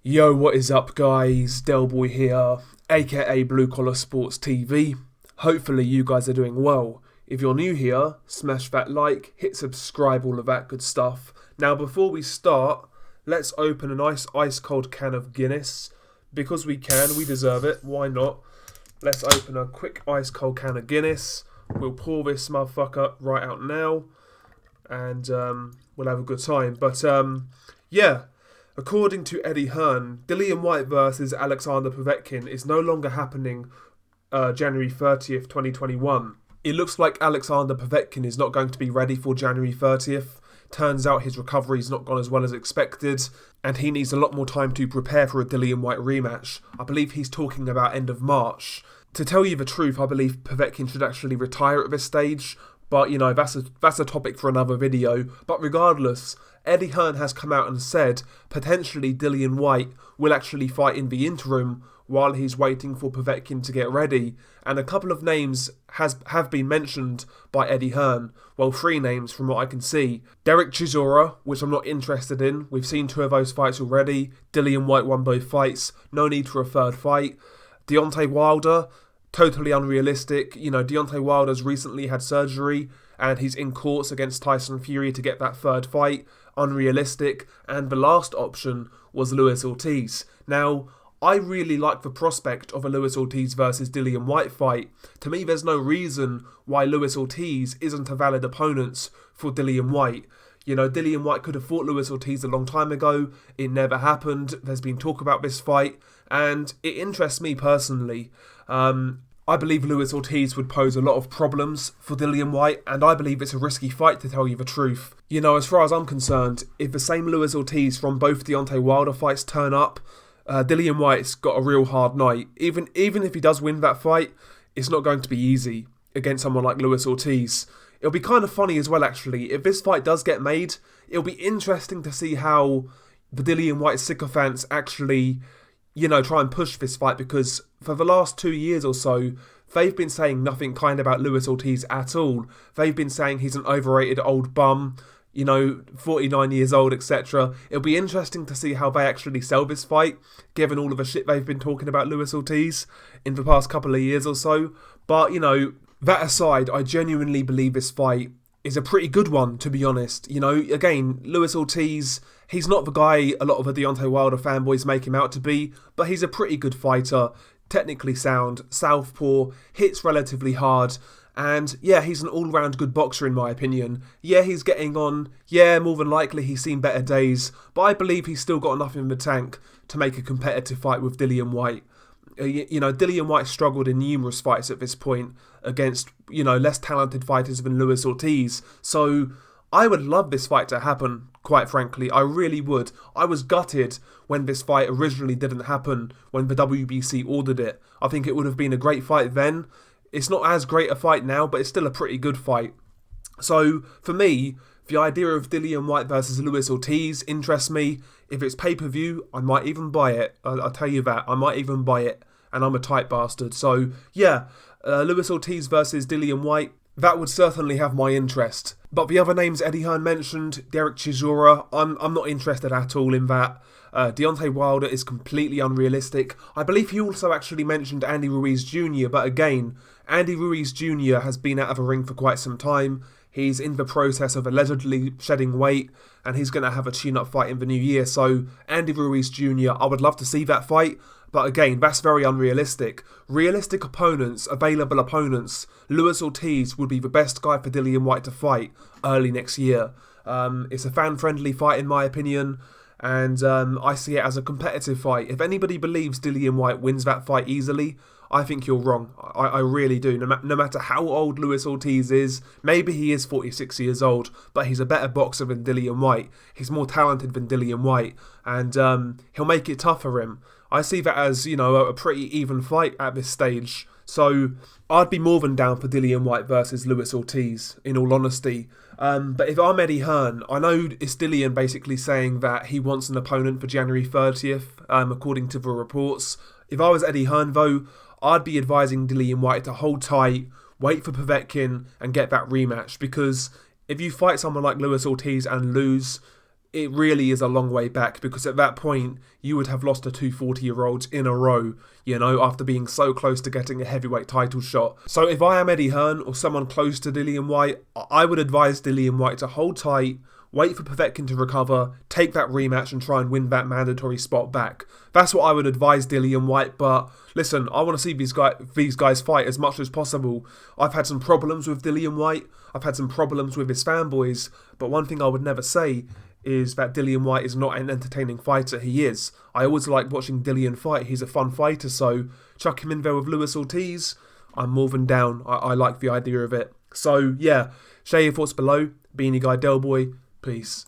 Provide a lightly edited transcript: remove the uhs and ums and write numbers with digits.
Yo, what is up guys? Delboy here, aka Blue Collar Sports TV. Hopefully you guys are doing well. If you're new here, smash that like, hit subscribe, all of that good stuff. Now before we start, let's open a nice ice cold can of Guinness. Because we can, we deserve it, why not? Let's open a quick ice cold can of Guinness. We'll pour this motherfucker right out now. And we'll have a good time. But yeah. According to Eddie Hearn, Dillian Whyte versus Alexander Povetkin is no longer happening January 30th, 2021. It looks like Alexander Povetkin is not going to be ready for January 30th. Turns out his recovery's not gone as well as expected, and he needs a lot more time to prepare for a Dillian Whyte rematch. I believe he's talking about end of March. To tell you the truth, I believe Povetkin should actually retire at this stage, but you know, that's a topic for another video. But regardless, Eddie Hearn has come out and said potentially Dillian Whyte will actually fight in the interim while he's waiting for Povetkin to get ready. And a couple of names have been mentioned by Eddie Hearn. Well, 3 names from what I can see. Derek Chisora, which I'm not interested in. We've seen 2 of those fights already. Dillian Whyte won both fights. No need for a third fight. Deontay Wilder, totally unrealistic. You know, Deontay Wilder's recently had surgery and he's in courts against Tyson Fury to get that third fight. Unrealistic. And the last option was Luis Ortiz. Now, I really like the prospect of a Luis Ortiz versus Dillian Whyte fight. To me, there's no reason why Luis Ortiz isn't a valid opponent for Dillian Whyte. You know, Dillian Whyte could have fought Luis Ortiz a long time ago. It never happened. There's been talk about this fight, and it interests me personally. I believe Luis Ortiz would pose a lot of problems for Dillian Whyte, and I believe it's a risky fight, to tell you the truth. You know, as far as I'm concerned, if the same Luis Ortiz from both Deontay Wilder fights turn up, Dillian Whyte's got a real hard night. Even if he does win that fight, it's not going to be easy against someone like Luis Ortiz. It'll be kind of funny as well, actually. If this fight does get made, it'll be interesting to see how the Dillian Whyte sycophants actually, you know, try and push this fight, because for the last 2 years or so, they've been saying nothing kind about Luis Ortiz at all. They've been saying he's an overrated old bum, you know, 49 years old, etc. It'll be interesting to see how they actually sell this fight, given all of the shit they've been talking about Luis Ortiz in the past couple of years or so. But, you know, that aside, I genuinely believe this fight is a pretty good one, to be honest. You know, again, Luis Ortiz, he's not the guy a lot of the Deontay Wilder fanboys make him out to be, but he's a pretty good fighter, technically sound, southpaw, hits relatively hard, and yeah, he's an all-round good boxer in my opinion. Yeah, he's getting on, yeah, more than likely he's seen better days, but I believe he's still got enough in the tank to make a competitive fight with Dillian Whyte. You know, Dillian Whyte struggled in numerous fights at this point against, you know, less talented fighters than Luis Ortiz. So I would love this fight to happen, quite frankly. I really would. I was gutted when this fight originally didn't happen, when the WBC ordered it. I think it would have been a great fight then. It's not as great a fight now, but it's still a pretty good fight. So for me, the idea of Dillian Whyte versus Luis Ortiz interests me. If it's pay-per-view, I might even buy it. I'll tell you that. I might even buy it. And I'm a tight bastard. So, yeah, Luis Ortiz versus Dillian Whyte, that would certainly have my interest. But the other names Eddie Hearn mentioned, Derek Chisora, I'm not interested at all in that. Deontay Wilder is completely unrealistic. I believe he also actually mentioned Andy Ruiz Jr., but again, Andy Ruiz Jr. has been out of a ring for quite some time. He's in the process of allegedly shedding weight, and he's going to have a tune-up fight in the new year. So, Andy Ruiz Jr., I would love to see that fight, but again, that's very unrealistic. Realistic opponents, available opponents, Luis Ortiz would be the best guy for Dillian Whyte to fight early next year. It's a fan-friendly fight in my opinion, and I see it as a competitive fight. If anybody believes Dillian Whyte wins that fight easily, I think you're wrong. I really do. No matter how old Luis Ortiz is, maybe he is 46 years old, but he's a better boxer than Dillian Whyte. He's more talented than Dillian Whyte, and he'll make it tough for him. I see that as, you know, a pretty even fight at this stage. So I'd be more than down for Dillian Whyte versus Luis Ortiz, in all honesty. But if I'm Eddie Hearn, I know it's Dillian basically saying that he wants an opponent for January 30th, according to the reports. If I was Eddie Hearn, though, I'd be advising Dillian Whyte to hold tight, wait for Povetkin, and get that rematch. Because if you fight someone like Luis Ortiz and lose, it really is a long way back, because at that point you would have lost to 240-year-olds in a row, after being so close to getting a heavyweight title shot. So if I am Eddie Hearn or someone close to Dillian Whyte, I would advise Dillian Whyte to hold tight, wait for Povetkin to recover, take that rematch and try and win that mandatory spot back. That's what I would advise Dillian Whyte. But listen, I want to see these guys fight as much as possible. I've had some problems with Dillian Whyte. I've had some problems with his fanboys. But one thing I would never say is that Dillian Whyte is not an entertaining fighter. He is. I always like watching Dillian fight. He's a fun fighter. So chuck him in there with Luis Ortiz. I'm more than down. I like the idea of it. So yeah, share your thoughts below. Beanie Guy Del Boy. Peace.